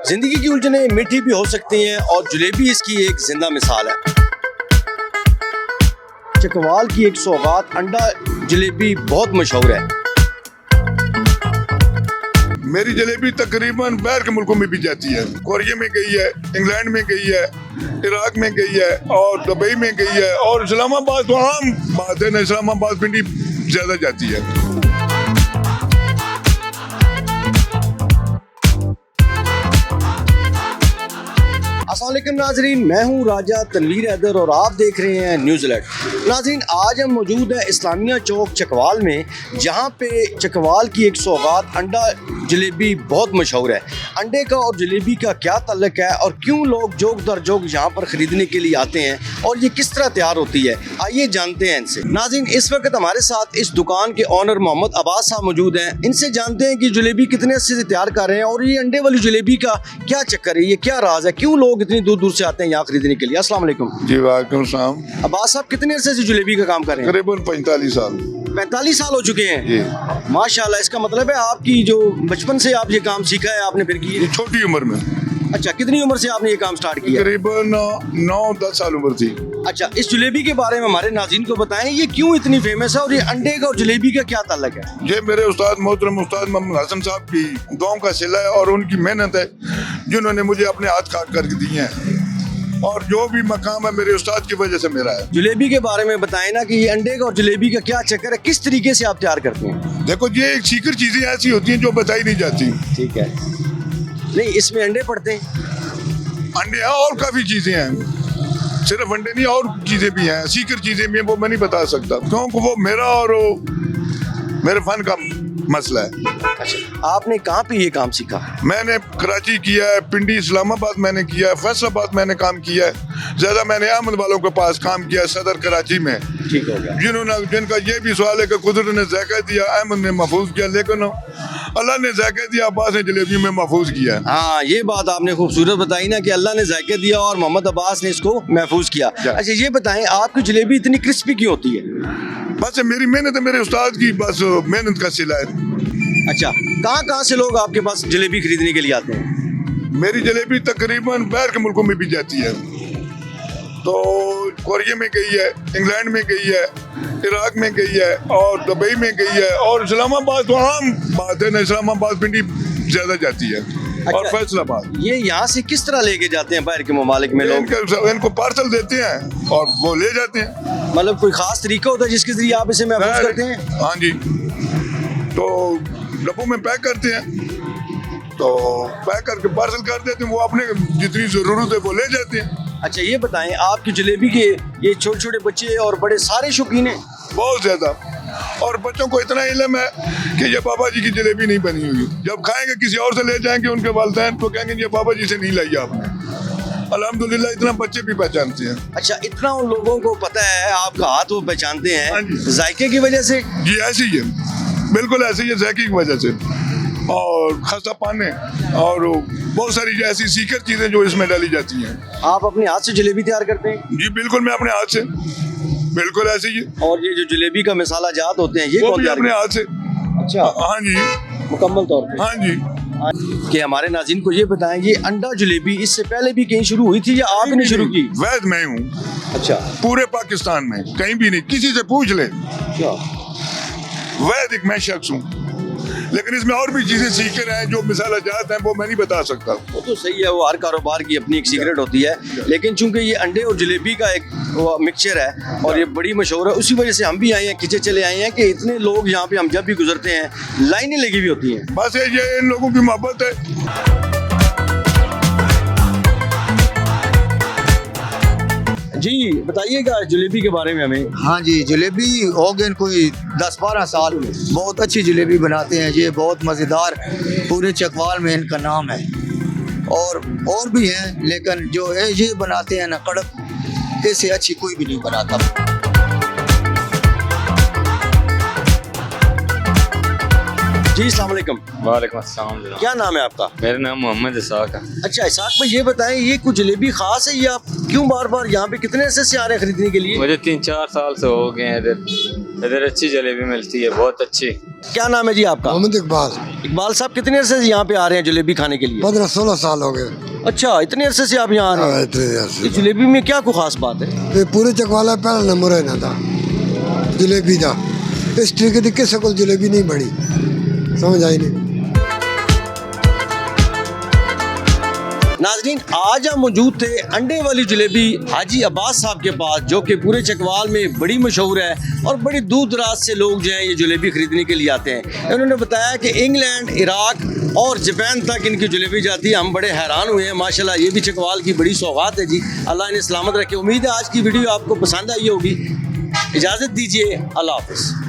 जिंदगी की उलझनें मीठी भी हो सकती हैं और जलेबी इसकी एक जिंदा मिसाल है। चकवाल की एक सौगात अंडा जलेबी बहुत मशहूर है। मेरी जलेबी तकरीबन बाहर के मुल्कों में भी जाती है। कोरिया में गई है, इंग्लैंड में गई है, इराक में गई है और दुबई में गई है। और इस्लामाबाद तो आम बात है ना, इस्लामाबाद पिंडी ज्यादा जाती है। अस्सलाम वालेकुम नाजरीन, मैं हूँ राजा तनवीर हैदर और आप देख रहे हैं न्यूज़ अलर्ट। नाजरीन, आज हम मौजूद हैं इस्लामिया चौक चकवाल में, जहाँ पे चकवाल की एक सौगात अंडा जलेबी बहुत मशहूर है। अंडे का और जलेबी का क्या ताल्लुक है और क्यों लोग जोक दर जोक यहाँ पर ख़रीदने के लिए आते हैं और ये किस तरह तैयार होती है, आइए जानते हैं इनसे। नाजरीन, इस वक्त हमारे साथ इस दुकान के ऑनर मोहम्मद अब्बास साहब मौजूद हैं। इनसे जानते हैं कि जलेबी कितने अच्छे से तैयार कर रहे हैं और ये अंडे वाली जलेबी का क्या चक्कर है, ये क्या राज है, क्यों लोग इतनी दूर दूर से आते हैं यहाँ खरीदने के लिए। अस्सलाम वालेकुम। जी वालेकुम सलाम। अब्बास साहब, कितने अरसे से जलेबी का काम कर रहे हैं? करीबन 45 साल। 45 साल हो चुके हैं जी। माशाल्लाह। इसका मतलब है आपकी जो बचपन से आप ये काम सीखा है आपने फिर की? छोटी उम्र में। अच्छा, कितनी उम्र से आपने ये काम स्टार्ट किया? करीबन 9-10 साल उम्र थी। अच्छा, इस जलेबी के बारे में हमारे नाज़रीन को बताएं, ये क्यों इतनी फेमस है और ये अंडे का और जलेबी का क्या ताल्लुक है? ये मेरे उस्ताद मोहतरम उस्ताद मोहम्मद हसन साहब की गाँव का सिला है और उनकी मेहनत है, जिन्होंने मुझे अपने हाथ काट करके दिए हैं। और जो भी मकाम है मेरे उस्ताद की वजह से मेरा है। जलेबी के बारे में बताएं ना कि ये अंडे का और जलेबी का क्या चक्कर है, किस तरीके से आप तैयार करते हैं? देखो, ये एक सीक्रेट चीजें ऐसी होती हैं जो बताई नहीं जाती। ठीक है, नहीं इसमें अंडे पड़ते हैं? अंडे हैं और काफी चीजें हैं, सिर्फ अंडे नहीं और चीजें भी हैं, सीक्रेट चीजें भी हैं, वो मैं नहीं बता सकता क्योंकि वो मेरा और मेरे फन का मसला है। अच्छा, आपने कहाँ पे ये काम सीखा? मैंने कराची किया है, पिंडी इस्लामाबाद मैंने किया है, फैसलाबाद मैंने काम किया है। ज्यादा मैंने अहमद वालों के पास काम किया है, सदर कराची में। ठीक हो गया। जिनका ये भी सवाल है कि कुदरत ने जायका दिया, अहमद ने महफूज किया, लेकिन अल्लाह ने जायका दिया, अब्बास ने जलेबी में महफूज किया। हाँ, ये बात आपने खूबसूरत बताई ना कि अल्लाह ने जायका दिया और मोहम्मद अब्बास ने इसको महफूज किया। अच्छा, ये बताएं आपकी जलेबी इतनी क्रिस्पी क्यों होती है? बस मेरी मेहनत है, मेरे उस्ताद की बस मेहनत का सिला है। अच्छा, कहाँ से लोग आपके पास जलेबी खरीदने के लिए आते हैं? मेरी जलेबी तकरीबन बाहर के मुल्कों में भी जाती है। तो कोरिया में गई है, इंग्लैंड में गई है, इराक में गई है और दुबई में गई है। और इस्लामाबाद तो आम बात है ना, इस्लामाबाद पिंडी ज्यादा जाती है। अच्छा, और फैसलाबाद। ये यहाँ से किस तरह लेके जाते हैं बाहर के ममालिक में लोग? इनको पार्सल देते हैं और वो ले जाते हैं। मतलब कोई खास तरीका होता है जिसके जरिए आप इसे महफूज करते हैं? हाँ जी, तो डब्बों में पैक करते हैं, तो पैक करके पार्सल कर देते हैं, वो अपने जितनी जरूरत है वो ले जाते हैं। अच्छा, ये बताएं आपकी जलेबी के ये छोटे छोटे बच्चे और बड़े सारे शौकीन हैं? बहुत ज्यादा। और बच्चों को इतना इल्म है कि ये बाबा जी की जलेबी नहीं बनी हुई, जब खाएंगे किसी और से ले जाएंगे उनके वालिदैन तो कहेंगे ये बाबा जी से नहीं लाई आपने। अल्हम्दुलिल्लाह इतना बच्चे भी पहचानते हैं। अच्छा, इतना उन लोगों को पता है आपका हाथ वो पहचानते हैं जायके की वजह से? जी ऐसे ही है, बिल्कुल ऐसे ही है, जायके की वजह से। और खस्ता पाने और बहुत सारी ऐसी सीक्रेट चीजें जो इसमें डाली जाती हैं। आप अपने हाथ से जलेबी तैयार करते हैं? जी बिल्कुल, मैं अपने हाथ से, बिल्कुल ऐसे ही है। और ये जो जलेबी का मसाला जात होते हैं ये वो कौन भी तैयार अपने हाथ से। अच्छा, हाँ जी, मुकम्मल तौर पे? हाँ जी। कि हमारे नाज़रीन को ये बताएं, ये अंडा जलेबी इससे पहले भी कहीं शुरू हुई थी या आपने शुरू की? वैद मैं हूँ। अच्छा, पूरे पाकिस्तान में कहीं भी नहीं, किसी से पूछ ले, क्या वैद एक मैं शख्स हूँ। लेकिन इसमें और भी चीजें सीख रहे हैं जो मिसाल जात हैं, वो मैं नहीं बता सकता। वो तो सही है, वो हर कारोबार की अपनी एक सीक्रेट होती है, लेकिन चूंकि ये अंडे और जलेबी का एक मिक्सचर है और ये बड़ी मशहूर है, उसी वजह से हम भी आए हैं, खिंचे चले आए हैं कि इतने लोग यहाँ पे हम जब भी गुजरते हैं लाइनें लगी हुई होती हैं। बस ये इन लोगों की मोहब्बत है। जी बताइएगा जलेबी के बारे में हमें। हाँ जी, जलेबी हो गए कोई 10-12 साल, बहुत अच्छी जलेबी बनाते हैं, ये बहुत मज़ेदार, पूरे चकवाल में इनका नाम है। और भी हैं, लेकिन जो है ये बनाते हैं ना कड़क, इससे अच्छी कोई भी नहीं बनाता। जी अस्सलाम वालेकुम। वालेकुम अस्सलाम। क्या नाम है आपका? मेरा नाम मोहम्मद इसाक है। अच्छा इसाक भाई, ये बताएं ये कुछ जलेबी खास है, ये आप क्यों बार बार यहाँ पे कितने अरसे से आ रहे हैं खरीदने के लिए? मुझे 3-4 साल से हो गए हैं इधर अच्छी जलेबी मिलती है, बहुत अच्छी। क्या नाम है जी आपका? मोहम्मद इकबाल। इकबाल साहब, कितने अरसे से यहाँ पे आ रहे हैं जलेबी खाने के लिए? 15-16 साल हो गए। अच्छा, इतने अरसे से आप यहाँ आ रहे हैं? इतने देर से। इस जलेबी में क्या कोई खास बात है? ये पूरे चकवाला पहला नंबर है ना था जलेबी का। इस तरीके की किसी को जलेबी नहीं बनी, समझ आई नहीं। नाजरीन, आज हम मौजूद थे अंडे वाली जलेबी हाजी अब्बास साहब के पास, जो कि पूरे चकवाल में बड़ी मशहूर है और बड़ी दूर दराज से लोग जो हैं ये जलेबी खरीदने के लिए आते हैं। इन्होंने बताया कि इंग्लैंड, इराक और जापान तक इनकी जलेबी जाती है। हम बड़े हैरान हुए हैं। माशाल्लाह, ये भी चकवाल की बड़ी सौगात है जी। अल्लाह इन्हें सलामत रखे। उम्मीद है आज की वीडियो आपको पसंद आई होगी। इजाज़त दीजिए, अल्लाह हाफ़िज़।